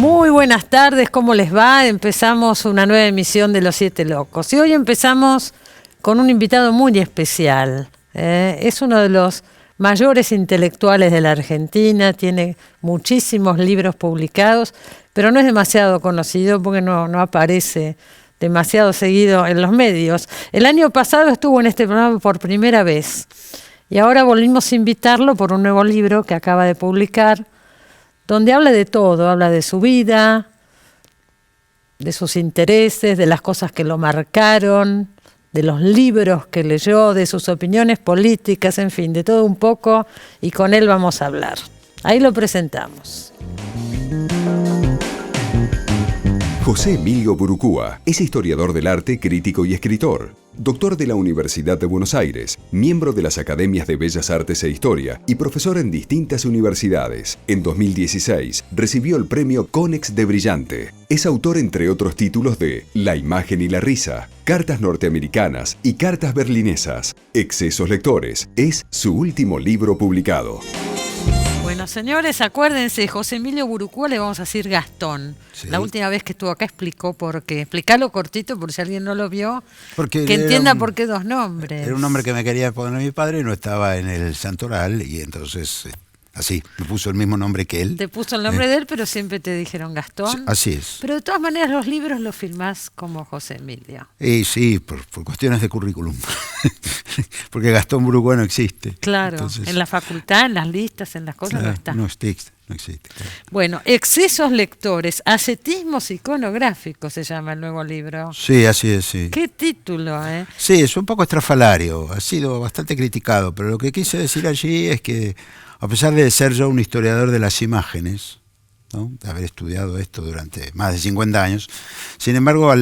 Muy buenas tardes, ¿cómo les va? Empezamos una nueva emisión de Los Siete Locos. Y hoy empezamos con un invitado muy especial. Es uno de los mayores intelectuales de la Argentina, tiene muchísimos libros publicados, pero no es demasiado conocido porque no aparece demasiado seguido en los medios. El año pasado estuvo en este programa por primera vez y ahora volvimos a invitarlo por un nuevo libro que acaba de publicar, donde habla de todo, habla de su vida, de sus intereses, de las cosas que lo marcaron, de los libros que leyó, de sus opiniones políticas, en fin, de todo un poco, y con él vamos a hablar. Ahí lo presentamos. José Emilio Burucúa es historiador del arte, crítico y escritor. Doctor de la Universidad de Buenos Aires, miembro de las Academias de Bellas Artes e Historia y profesor en distintas universidades. En 2016 recibió el premio Konex de Brillante. Es autor, entre otros títulos, de La imagen y la risa, Cartas norteamericanas y Cartas berlinesas. Excesos lectores es su último libro publicado. Bueno, señores, acuérdense, José Emilio Burucúa, le vamos a decir Gastón. Sí. La última vez que estuvo acá explicó por qué. Explícalo cortito por si alguien no lo vio, porque que entienda por qué dos nombres. Era un nombre que me quería poner mi padre y no estaba en el santoral, y entonces así, me puso el mismo nombre que él. Te puso el nombre de él, pero siempre te dijeron Gastón. Así es. Pero de todas maneras los libros los firmás como José Emilio. Y sí, por cuestiones de currículum. Porque Gastón Burucúa no existe. Claro, entonces, en la facultad, en las listas, en las cosas claro, no está. No existe. Claro. Bueno, Excesos lectores, ascetismos iconográficos se llama el nuevo libro. Sí, así es, sí. ¿Qué título, Sí, es un poco estrafalario, ha sido bastante criticado, pero lo que quise decir allí es que, a pesar de ser yo un historiador de las imágenes, ¿no?, de haber estudiado esto durante más de 50 años, sin embargo,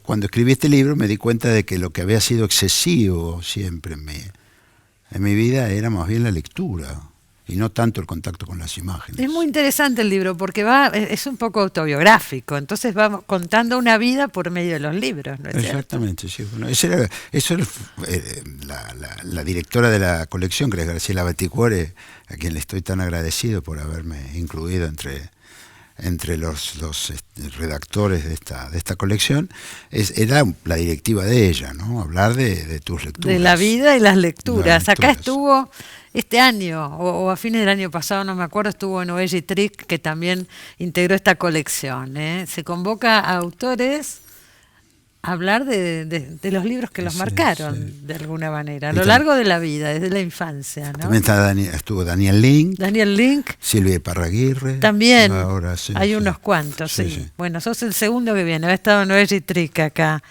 cuando escribí este libro me di cuenta de que lo que había sido excesivo siempre en mi vida era más bien la lectura y no tanto el contacto con las imágenes. Es muy interesante el libro porque es un poco autobiográfico, entonces va contando una vida por medio de los libros, ¿no es Exactamente, cierto? Sí. Bueno, eso era la directora de la colección, que es Graciela Baticuore, a quien le estoy tan agradecido por haberme incluido entre los redactores de esta colección. Era la directiva de ella, ¿no? Hablar de tus lecturas. De la vida y las lecturas. Acá estuvo este año, o a fines del año pasado, no me acuerdo, estuvo en Oeggy Trick, que también integró esta colección. Se convoca a autores a hablar de los libros que los marcaron, de alguna manera, a lo largo de la vida, desde la infancia, ¿no? También estuvo Daniel Link, Silvia Parraguirre. También, ahora, hay unos cuantos, sí. Bueno, sos el segundo que viene, ha estado en Oeggy Trick acá.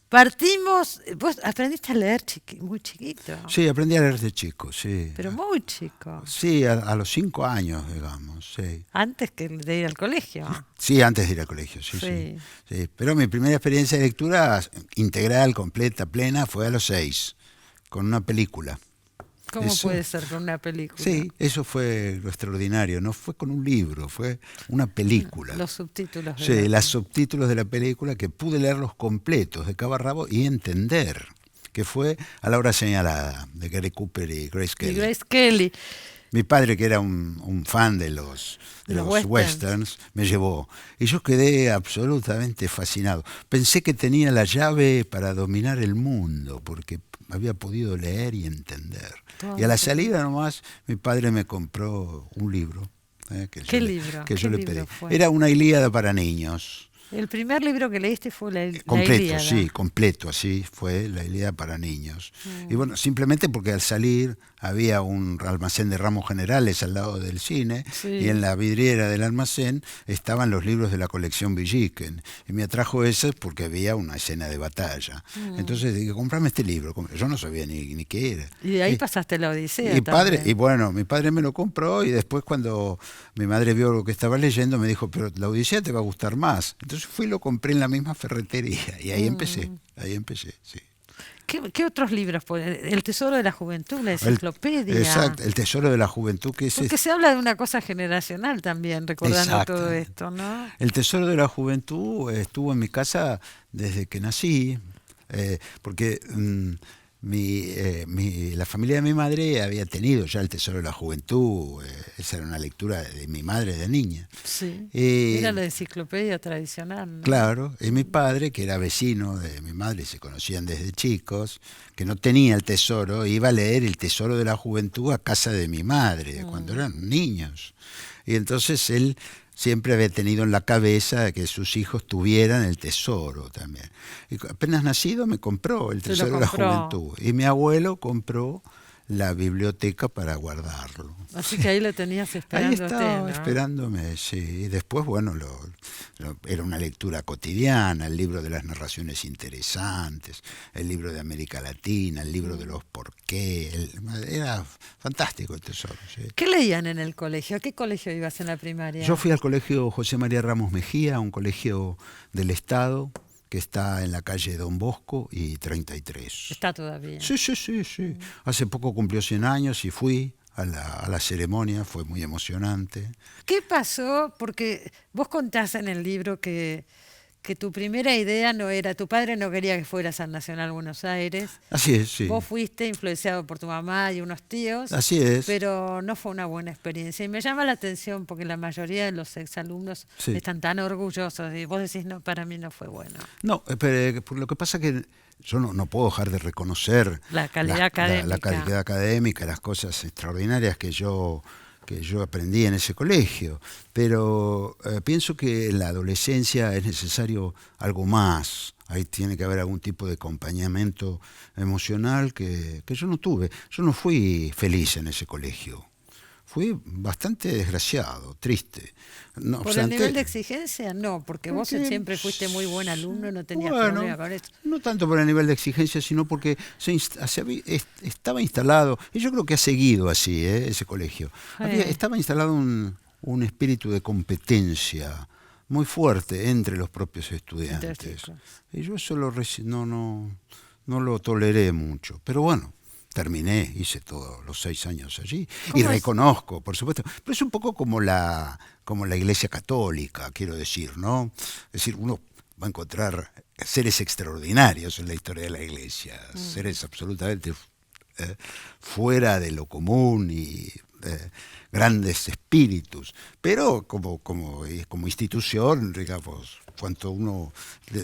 Partimos, vos aprendiste a leer muy chiquito. Sí, aprendí a leer de chico, sí. Pero muy chico. Sí, a los 5 años, digamos, sí. Antes que de ir al colegio. Sí, antes de ir al colegio, sí. Pero mi primera experiencia de lectura integral, completa, plena, fue a los 6, con una película. ¿Cómo puede ser con una película? Sí, eso fue lo extraordinario. No fue con un libro, fue una película. Los subtítulos. Sí, los subtítulos de la película, que pude leerlos completos de cabo a rabo y entender, que fue A la hora señalada, de Gary Cooper y Grace Kelly. Grace Kelly. Mi padre, que era un fan de los westerns, me llevó. Y yo quedé absolutamente fascinado. Pensé que tenía la llave para dominar el mundo, porque había podido leer y entender. Y a la salida nomás, mi padre me compró un libro. ¿Qué libro? Que yo le pedí. Era una Ilíada para niños. El primer libro que leíste fue la Ilíada. Sí, completo, así fue la Ilíada para niños. Y bueno, simplemente porque al salir había un almacén de ramos generales al lado del cine, y en la vidriera del almacén estaban los libros de la colección Villiquen. Y me atrajo ese porque había una escena de batalla. Entonces dije, comprame este libro. Yo no sabía ni qué era. Y de ahí pasaste la Odisea. Y bueno, mi padre me lo compró, y después, cuando mi madre vio lo que estaba leyendo, me dijo, pero la Odisea te va a gustar más. Entonces fui y lo compré en la misma ferretería, y ahí empecé, sí. ¿Qué otros libros? El Tesoro de la Juventud, la enciclopedia. Exacto, El Tesoro de la Juventud. Porque se habla de una cosa generacional también, recordando todo esto, ¿no? El Tesoro de la Juventud estuvo en mi casa desde que nací, porque la familia de mi madre había tenido ya El Tesoro de la Juventud. Esa era una lectura de mi madre de niña. Sí. Era la enciclopedia tradicional, ¿no? Claro, y mi padre, que era vecino de mi madre, se conocían desde chicos, que no tenía el tesoro, iba a leer El Tesoro de la Juventud a casa de mi madre, cuando eran niños. Y entonces él siempre había tenido en la cabeza que sus hijos tuvieran el tesoro también. Y apenas nacido me compró El Tesoro de la Juventud. Y mi abuelo compró la biblioteca para guardarlo. Así que ahí lo tenías esperándote, ahí estaba, ¿no? esperándome, sí. Y después, bueno, era una lectura cotidiana, el libro de las narraciones interesantes, el libro de América Latina, el libro de los por qué. Era fantástico el tesoro. Sí. ¿Qué leían en el colegio? ¿A qué colegio ibas en la primaria? Yo fui al colegio José María Ramos Mejía, un colegio del Estado, que está en la calle Don Bosco y 33. Está todavía. Sí. Hace poco cumplió 100 años y fui a la ceremonia, fue muy emocionante. ¿Qué pasó? Porque vos contás en el libro que tu primera idea no era, tu padre no quería que fueras al Nacional Buenos Aires. Así es, sí. Vos fuiste influenciado por tu mamá y unos tíos. Así es. Pero no fue una buena experiencia. Y me llama la atención porque la mayoría de los exalumnos están tan orgullosos y vos decís, no, para mí no fue bueno. No, pero lo que pasa es que yo no puedo dejar de reconocer la calidad académica. La calidad académica, las cosas extraordinarias que yo aprendí en ese colegio, pero pienso que en la adolescencia es necesario algo más. Ahí tiene que haber algún tipo de acompañamiento emocional que yo no tuve. Yo no fui feliz en ese colegio. Fui bastante desgraciado, triste. No ¿Por obstante, el nivel de exigencia? No, porque vos siempre fuiste muy buen alumno, no tenías problema con eso. No tanto por el nivel de exigencia, sino porque estaba instalado, y yo creo que ha seguido así, ese colegio. Estaba instalado un espíritu de competencia muy fuerte entre los propios estudiantes. Y yo eso no lo toleré mucho. Pero bueno, terminé, hice todos los 6 años allí y reconozco, por supuesto, pero es un poco como la Iglesia Católica, quiero decir, ¿no? Es decir, uno va a encontrar seres extraordinarios en la historia de la Iglesia, seres absolutamente fuera de lo común y grandes espíritus, pero como institución, digamos, cuanto uno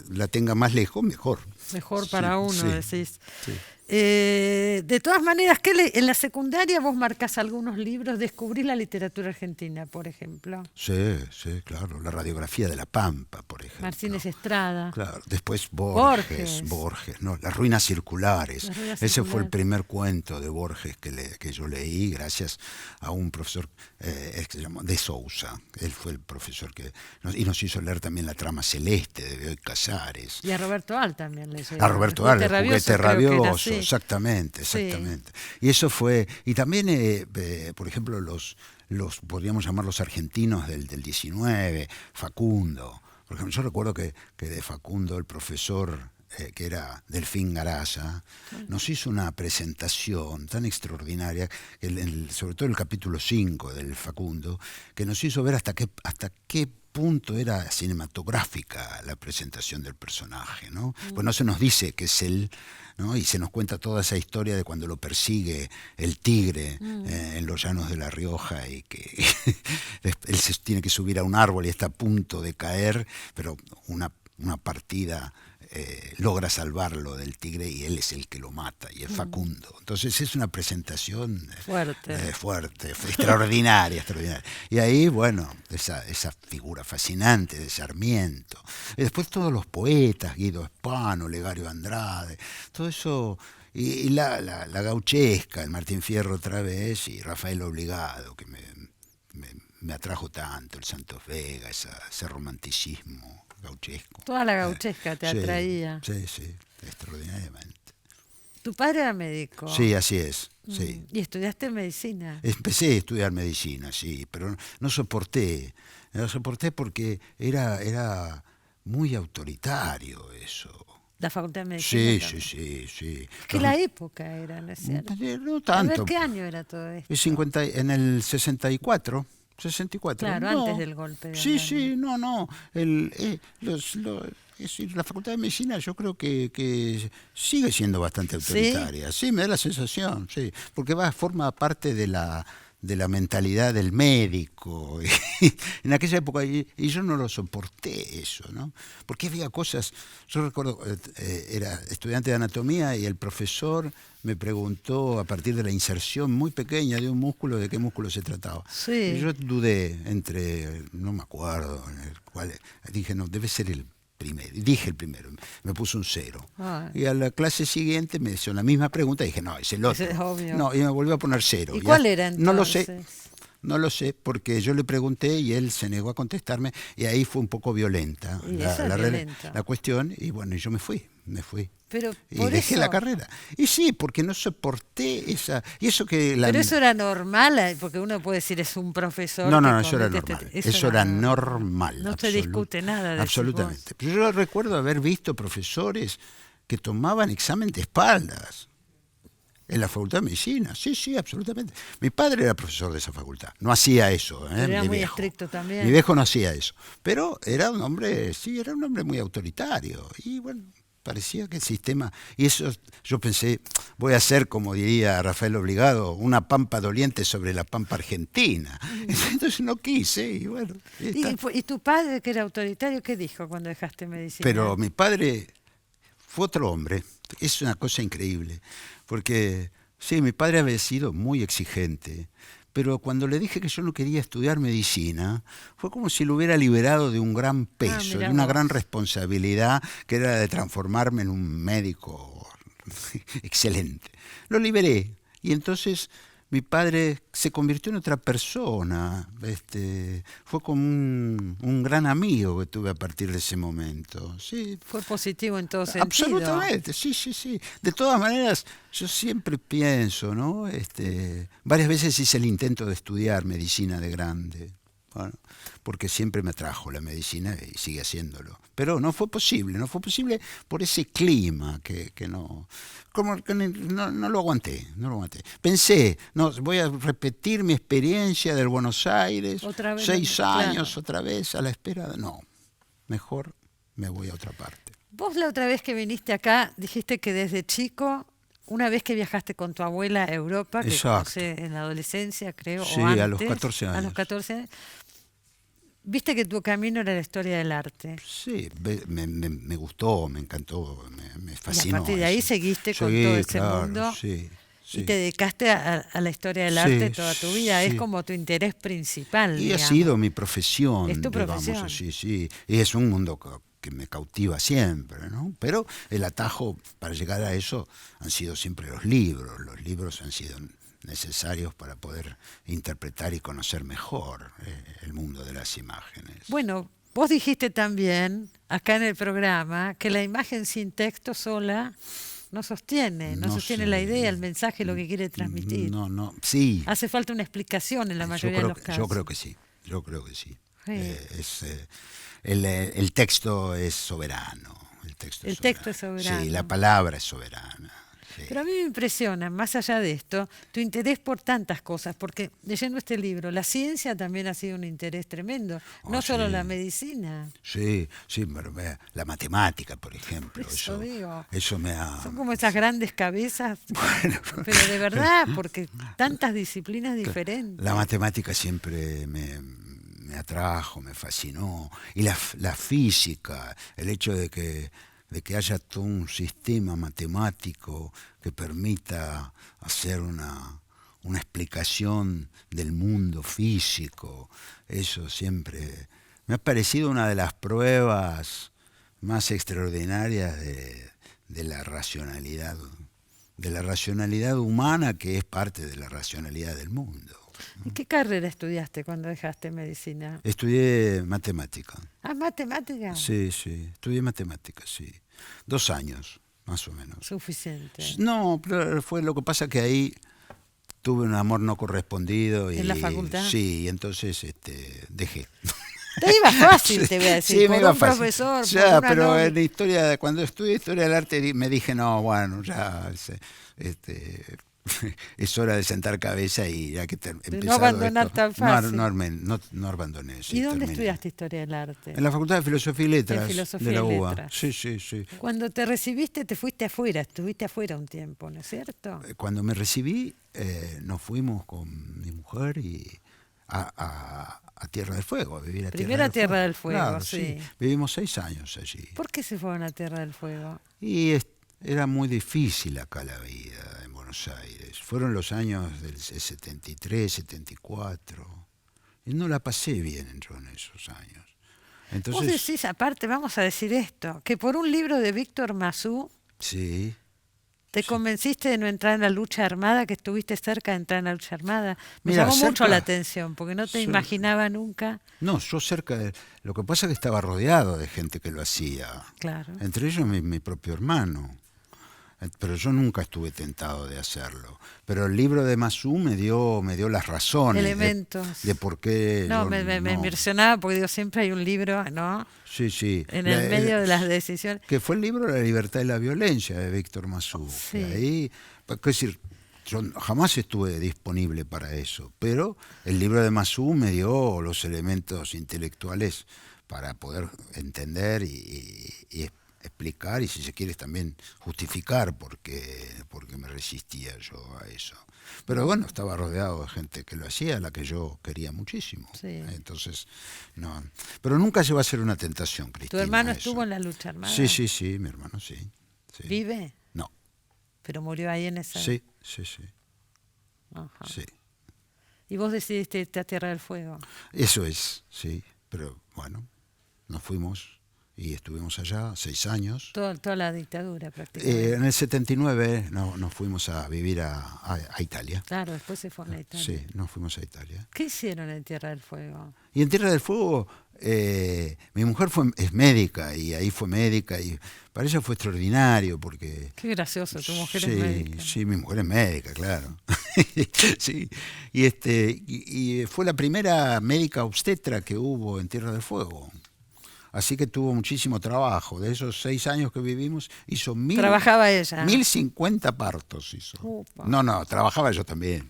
la tenga más lejos, mejor. Mejor para uno, decís. Sí. De todas maneras, en la secundaria vos marcás algunos libros, descubrís la literatura argentina, por ejemplo. Sí, claro. La radiografía de la Pampa, por ejemplo. Martínez Estrada. Claro. Después Borges, ¿no? Las ruinas circulares. Ese fue el primer cuento de Borges que yo leí gracias a un profesor que se llamó de Sousa. Él fue el profesor nos hizo leer también La trama celeste de Bioy Casares. Y a Roberto Al también le llegó. A Roberto Al, el juguete rabioso. Exactamente. Sí. Y eso fue, y también, por ejemplo, los podríamos llamar los argentinos del 19, Facundo. Por ejemplo, yo recuerdo que de Facundo, el profesor, que era Delfín Garaya, nos hizo una presentación tan extraordinaria, sobre todo el capítulo 5 del Facundo, que nos hizo ver hasta qué punto era cinematográfica la presentación del personaje, ¿no? Pues no se nos dice que es él, ¿no? Y se nos cuenta toda esa historia de cuando lo persigue el tigre en los llanos de La Rioja y que él se tiene que subir a un árbol y está a punto de caer, pero una partida logra salvarlo del tigre y él es el que lo mata, y es Facundo. Entonces es una presentación fuerte, extraordinaria. Y ahí, bueno, esa figura fascinante de Sarmiento. Y después todos los poetas, Guido Hispano, Legario Andrade, todo eso, y la gauchesca, el Martín Fierro otra vez, y Rafael Obligado, que me atrajo tanto, el Santos Vega, ese romanticismo gauchesco. Toda la gauchesca te atraía. Sí, extraordinariamente. ¿Tu padre era médico? Sí, así es. Sí. ¿Y estudiaste medicina? Empecé a estudiar medicina, sí, pero no soporté. No soporté porque era muy autoritario eso. ¿La facultad de medicina? Sí. ¿Qué la época era? No tanto. A ver, ¿qué año era todo esto? En el 64. 64. Claro, antes del golpe. Sí, no. Es decir, la Facultad de Medicina yo creo que sigue siendo bastante autoritaria. Sí, me da la sensación, sí, porque forma parte de la mentalidad del médico. En aquella época, y yo no lo soporté eso, ¿no? Porque había cosas, yo recuerdo, era estudiante de anatomía y el profesor me preguntó a partir de la inserción muy pequeña de un músculo, de qué músculo se trataba. Sí. Y yo dudé no me acuerdo, en el cual dije, no, debe ser el primero. Dije el primero, me puso un 0. Y a la clase siguiente me hizo la misma pregunta y dije, no, es el otro. Ese es obvio. No, y me volvió a poner 0. ¿Y cuál era entonces? No lo sé, porque yo le pregunté y él se negó a contestarme y ahí fue un poco violenta la cuestión y bueno, yo me fui. Pero y dejé la carrera. Y sí, porque no soporté esa... Y eso que Pero eso era normal, porque uno puede decir es un profesor. No, eso era normal. Eso era normal. No se discute nada de absolutamente. Yo recuerdo haber visto profesores que tomaban examen de espaldas en la Facultad de Medicina. Sí, absolutamente. Mi padre era profesor de esa facultad. No hacía eso. Pero era muy estricto también. Mi viejo no hacía eso. Pero era un hombre muy autoritario. Y bueno, parecía que el sistema... Y eso yo pensé, voy a hacer, como diría Rafael Obligado, una pampa doliente sobre la pampa argentina. Entonces no quise y bueno. ¿Y tu padre, que era autoritario, qué dijo cuando dejaste medicina? Pero mi padre fue otro hombre. Es una cosa increíble. Porque, sí, mi padre había sido muy exigente, pero cuando le dije que yo no quería estudiar medicina, fue como si lo hubiera liberado de un gran peso, de una gran responsabilidad, que era de transformarme en un médico excelente. Lo liberé, y entonces mi padre se convirtió en otra persona. Fue como un gran amigo que tuve a partir de ese momento. Sí. Fue positivo en todo sentido. Absolutamente, sí. De todas maneras, yo siempre pienso, ¿no? Varias veces hice el intento de estudiar medicina de grande. Bueno, porque siempre me atrajo la medicina y sigue haciéndolo. Pero no fue posible por ese clima que no lo aguanté. Pensé, no, voy a repetir mi experiencia del Buenos Aires, 6 años, claro. Otra vez a la espera. No, mejor me voy a otra parte. Vos la otra vez que viniste acá dijiste que desde chico, una vez que viajaste con tu abuela a Europa, que conocí en la adolescencia, creo, sí, o antes, a los 14 años. A los 14 años. Viste que tu camino era la historia del arte. Sí, me gustó, me encantó, me fascinó. Y a partir de ahí seguiste con todo ese mundo. Sí. Y te dedicaste a la historia del arte toda tu vida. Es como tu interés principal. Y ha sido mi profesión. Es tu profesión. Sí. Y es un mundo que me cautiva siempre, ¿no? Pero el atajo para llegar a eso han sido siempre los libros. Los libros han sido necesarios para poder interpretar y conocer mejor el mundo de las imágenes. Bueno, vos dijiste también acá en el programa que la imagen sin texto sola no sostiene la idea, el mensaje, lo que quiere transmitir. Sí. Hace falta una explicación en la mayoría de los casos. Yo creo que sí. El texto es soberano. El texto es soberano. Sí, la palabra es soberana. Sí. Pero a mí me impresiona, más allá de esto, tu interés por tantas cosas, porque leyendo este libro, la ciencia también ha sido un interés tremendo, no solo la medicina. Sí, pero la matemática, por ejemplo. Eso me ha... Son como esas grandes cabezas, pero de verdad, porque tantas disciplinas diferentes. La matemática siempre me atrajo, me fascinó. Y la física, el hecho de que haya todo un sistema matemático que permita hacer una explicación del mundo físico, eso siempre me ha parecido una de las pruebas más extraordinarias de la racionalidad humana, que es parte de la racionalidad del mundo. ¿Y qué carrera estudiaste cuando dejaste medicina? Estudié matemática. ¿Ah, matemática? Sí, estudié matemática, sí. 2 años, más o menos. Suficiente. No, pero fue lo que pasa que ahí tuve un amor no correspondido. ¿En la facultad? Sí, y entonces dejé. Te iba fácil, te voy a decir, Sí, por me iba un fácil. profesor, por Ya, una pero novia. en la historia, cuando estudié historia del arte, me dije, no, bueno, ya este, es hora de sentar cabeza y ya que De no empezado abandonar esto, tan no, fácil. no abandoné, ¿Y sí, dónde terminé. estudiaste historia del arte? En la Facultad de Filosofía y En Letras de filosofía y la UBA. letras. Sí, sí, sí. Cuando te recibiste te fuiste afuera, estuviste afuera un tiempo, ¿no es cierto? Cuando me recibí, nos fuimos con mi mujer y a Tierra del Fuego, a vivir a Primero a Tierra Tierra del del Fuego. Fuego, Claro, sí. sí. Vivimos 6 años allí. ¿Por qué se fueron a Tierra del Fuego? Y era muy difícil acá la vida en Buenos Aires. Fueron los años del 73, 74. Y no la pasé bien yo en esos años. Vos Entonces, decís, aparte, vamos a decir esto, que por un libro de Víctor Masú sí. te convenciste de no entrar en la lucha armada, que estuviste cerca de entrar en la lucha armada. Me Mira, llamó mucho cerca- la atención, porque no te Yo- imaginaba nunca. No, yo cerca de... Lo que pasa es que estaba rodeado de gente que lo hacía. Claro. Entre ellos mi propio hermano. Pero yo nunca estuve tentado de hacerlo. Pero el libro de Masú me dio las razones Elementos. de por qué No, yo me no. impresionaba, porque digo, siempre hay un libro, ¿no? Sí, sí. En el medio de las decisiones. Que fue el libro La libertad y la violencia de Víctor Masú. Sí. Que ahí, es decir, yo jamás estuve disponible para eso, pero el libro de Masú me dio los elementos intelectuales para poder entender y explicar y, si se quiere, también justificar porque me resistía yo a eso. Pero bueno, estaba rodeado de gente que lo hacía, a la que yo quería muchísimo. Sí. Entonces, no. Pero nunca llegó a ser una tentación, ¿Tu Cristina. hermano eso. estuvo en la lucha armada? Sí, sí, sí, mi hermano, sí. Sí. ¿Vive? No, Pero murió ahí en esa. sí, sí, sí, Ajá. sí. Y vos decidiste irte a Tierra del Fuego. Eso es, sí. Pero bueno, nos fuimos y estuvimos allá 6 años. Toda la dictadura prácticamente. En el 79 nos fuimos a vivir a Italia. Claro, después se fueron a Italia. Sí, nos fuimos a Italia. ¿Qué hicieron en Tierra del Fuego? Y en Tierra del Fuego, mi mujer es médica y ahí fue médica y para ella fue extraordinario porque... Qué gracioso, tu mujer sí, es médica. Sí, mi mujer es médica, claro. Sí. Y fue la primera médica obstetra que hubo en Tierra del Fuego. Así que tuvo muchísimo trabajo. De esos 6 años que vivimos, hizo Trabajaba ella. 1050 partos hizo. Upa. No, trabajaba yo también.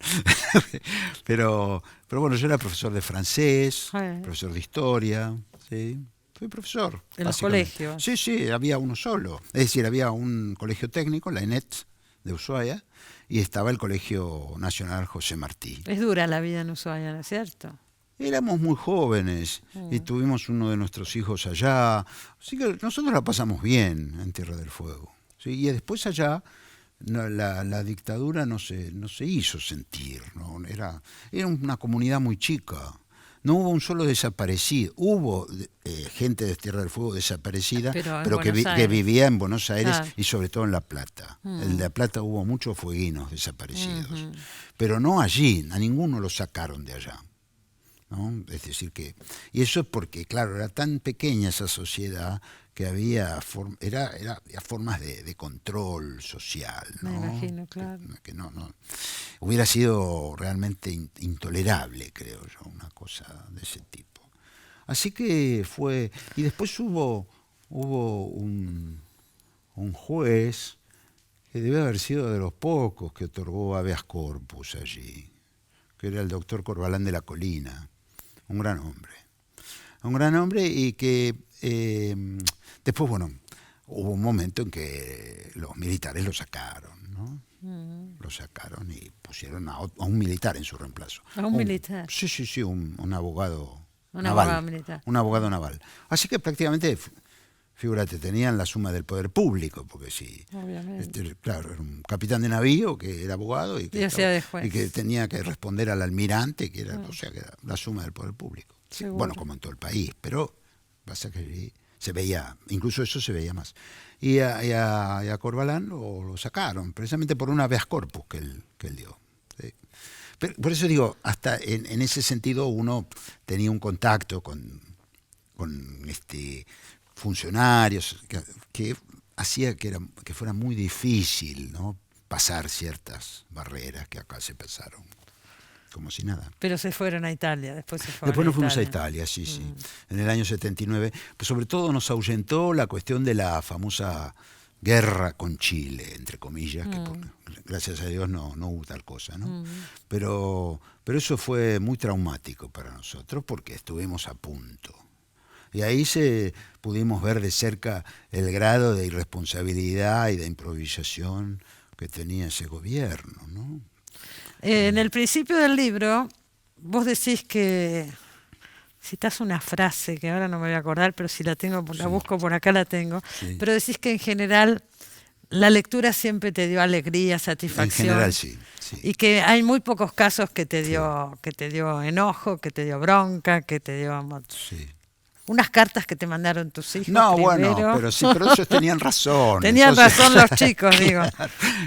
pero bueno, yo era profesor de francés, profesor de historia, ¿sí? Fui profesor. ¿En los básicamente. colegios? Sí, sí, había uno solo. Es decir, había un colegio técnico, la ENET de Ushuaia, y estaba el Colegio Nacional José Martí. Es dura la vida en Ushuaia, ¿no es cierto? Éramos muy jóvenes y tuvimos uno de nuestros hijos allá, así que nosotros la pasamos bien en Tierra del Fuego. ¿Sí? Y después allá la dictadura no se hizo sentir, ¿no? Era una comunidad muy chica. No hubo un solo desaparecido. Hubo gente de Tierra del Fuego desaparecida, pero que vivía en Buenos Aires y sobre todo en La Plata. En La Plata hubo muchos fueguinos desaparecidos. Pero no allí, a ninguno lo sacaron de allá. ¿No? Es decir que... Y eso es porque, claro, era tan pequeña esa sociedad que había formas de control social, ¿no? Me imagino, claro. Que no hubiera sido realmente intolerable, creo yo, una cosa de ese tipo. Así que fue... Y después hubo un juez que debe haber sido de los pocos que otorgó habeas corpus allí, que era el doctor Corbalán de la Colina, un gran hombre y que después, bueno, hubo un momento en que los militares lo sacaron, ¿no? Lo sacaron y pusieron a un militar en su reemplazo. ¿A un militar? Sí, un abogado naval. Abogado militar. Un abogado naval. Así que prácticamente, figúrate, tenían la suma del poder público, porque sí. Obviamente. Claro, era un capitán de navío que era abogado y que tenía que responder al almirante, que era, o sea, que era la suma del poder público. Seguro. Bueno, como en todo el país, pero pasa que se veía, incluso eso se veía más. Y a Corbalán lo sacaron, precisamente por un habeas corpus que él dio. ¿Sí? Pero, por eso digo, hasta en ese sentido uno tenía un contacto con funcionarios que hacía que fuera muy difícil, ¿no?, pasar ciertas barreras que acá se pasaron. como si nada. Pero se fueron a Italia, después Después nos fuimos a Italia, sí, sí. En el año 79. Pues sobre todo nos ahuyentó la cuestión de la famosa guerra con Chile, entre comillas, que gracias a Dios no hubo tal cosa, ¿no? Pero eso fue muy traumático para nosotros porque estuvimos a punto. Y ahí pudimos ver de cerca el grado de irresponsabilidad y de improvisación que tenía ese gobierno, ¿no? En el principio del libro, vos decís que citás una frase que ahora no me voy a acordar, pero si la tengo, la busco por acá, la tengo. Sí. Pero decís que en general la lectura siempre te dio alegría, satisfacción. En general sí. Y que hay muy pocos casos que te dio enojo, que te dio bronca, que te dio Sí. unas cartas que te mandaron tus hijos. No, primero. bueno, pero ellos tenían razón. Tenían entonces, razón los chicos, digo.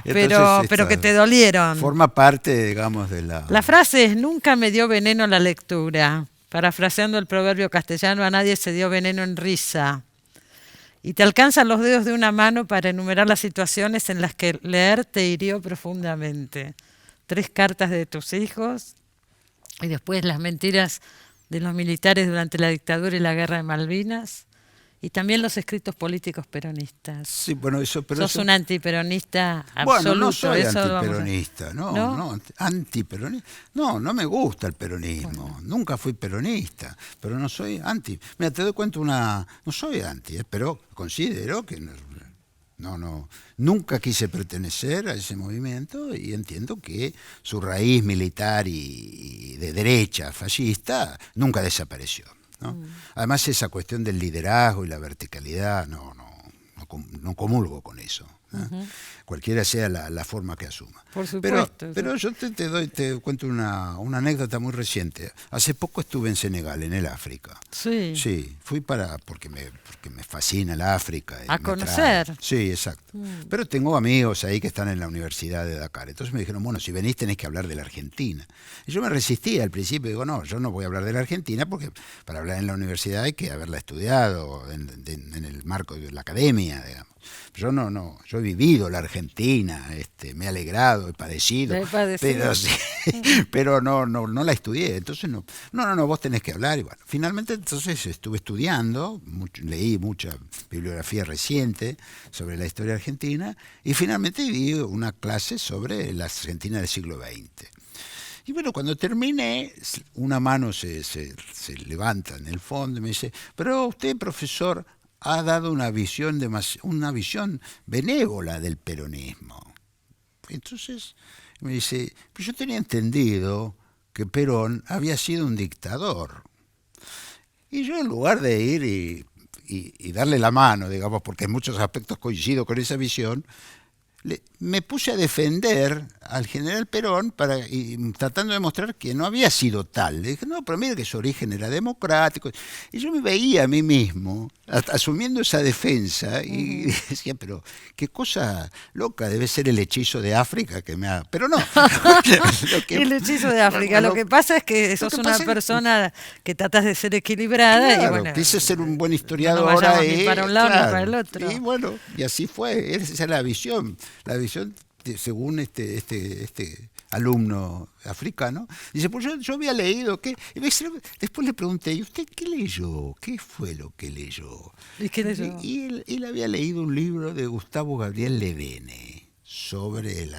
Pero que te dolieron. Forma parte, digamos, de la... La frase es: nunca me dio veneno la lectura. Parafraseando el proverbio castellano, a nadie se dio veneno en risa. Y te alcanzan los dedos de una mano para enumerar las situaciones en las que leer te hirió profundamente. 3 cartas de tus hijos y después las mentiras de los militares durante la dictadura y la guerra de Malvinas, y también los escritos políticos peronistas. Sí, bueno, Sos un antiperonista absoluto. Bueno, no soy eso antiperonista, no, antiperonista. No me gusta el peronismo. Bueno. Nunca fui peronista, pero no soy anti. Mira, te doy cuenta no soy anti, pero considero que nunca quise pertenecer a ese movimiento y entiendo que su raíz militar y de derecha fascista nunca desapareció, ¿no? Además, esa cuestión del liderazgo y la verticalidad, no comulgo con eso, ¿no? Cualquiera sea la forma que asuma. Por supuesto. Pero yo te cuento una anécdota muy reciente. Hace poco estuve en Senegal, en el África. Sí. Sí, fui porque me fascina el África. A conocer. Sí, exacto. Pero tengo amigos ahí que están en la Universidad de Dakar. Entonces me dijeron, bueno, si venís tenés que hablar de la Argentina. Y yo me resistía al principio. Digo, no, yo no voy a hablar de la Argentina porque para hablar en la universidad hay que haberla estudiado en el marco de la academia, digamos. Yo yo he vivido la Argentina, me he alegrado, he padecido, pero no la estudié, entonces no, vos tenés que hablar. Y bueno, finalmente entonces estuve estudiando, leí mucha bibliografía reciente sobre la historia argentina y finalmente di una clase sobre la Argentina del siglo XX. Y bueno, cuando terminé, una mano se levanta en el fondo y me dice, pero usted, profesor, ha dado una visión benévola del peronismo. Entonces me dice, pues yo tenía entendido que Perón había sido un dictador. Y yo, en lugar de ir y darle la mano, digamos, porque en muchos aspectos coincido con esa visión, me puse a defender al general Perón tratando de mostrar que no había sido tal. Le dije, no, pero mire que su origen era democrático. Y yo me veía a mí mismo asumiendo esa defensa y decía, pero qué cosa loca, debe ser el hechizo de África que me ha... Pero no. El hechizo de África. Lo que pasa es que sos una persona que tratas de ser equilibrada. Claro, y bueno, quise ser un buen historiador. No vayamos ni para un lado ni para el otro. Y bueno, y así fue. Esa es la visión. La visión, según este alumno africano, dice, pues yo había leído que... Después le pregunté, ¿y usted qué leyó? ¿Qué fue lo que leyó? ¿Y qué leyó? Y él había leído un libro de Gustavo Gabriel Levene sobre el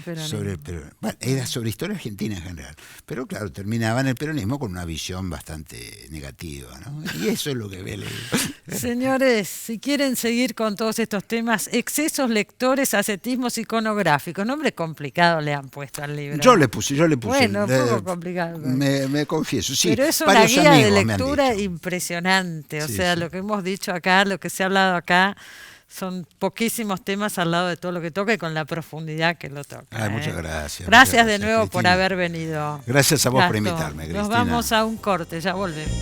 peronismo. Bueno, era sobre historia argentina en general. Pero claro, terminaba en el peronismo con una visión bastante negativa, ¿no? Y eso es lo que había leído. Señores, si quieren seguir con todos estos temas, excesos lectores, ascetismos iconográficos. Nombre complicado le han puesto al libro. Yo le puse. Bueno, un poco complicado. Me confieso, sí. Pero es una guía de lectura impresionante. O sea, lo que hemos dicho acá, lo que se ha hablado acá, son poquísimos temas al lado de todo lo que toca y con la profundidad que lo toca. Muchas gracias. Gracias de nuevo, Cristina, por haber venido. Gracias a vos por invitarme, Cristina. Nos vamos a un corte, ya volvemos.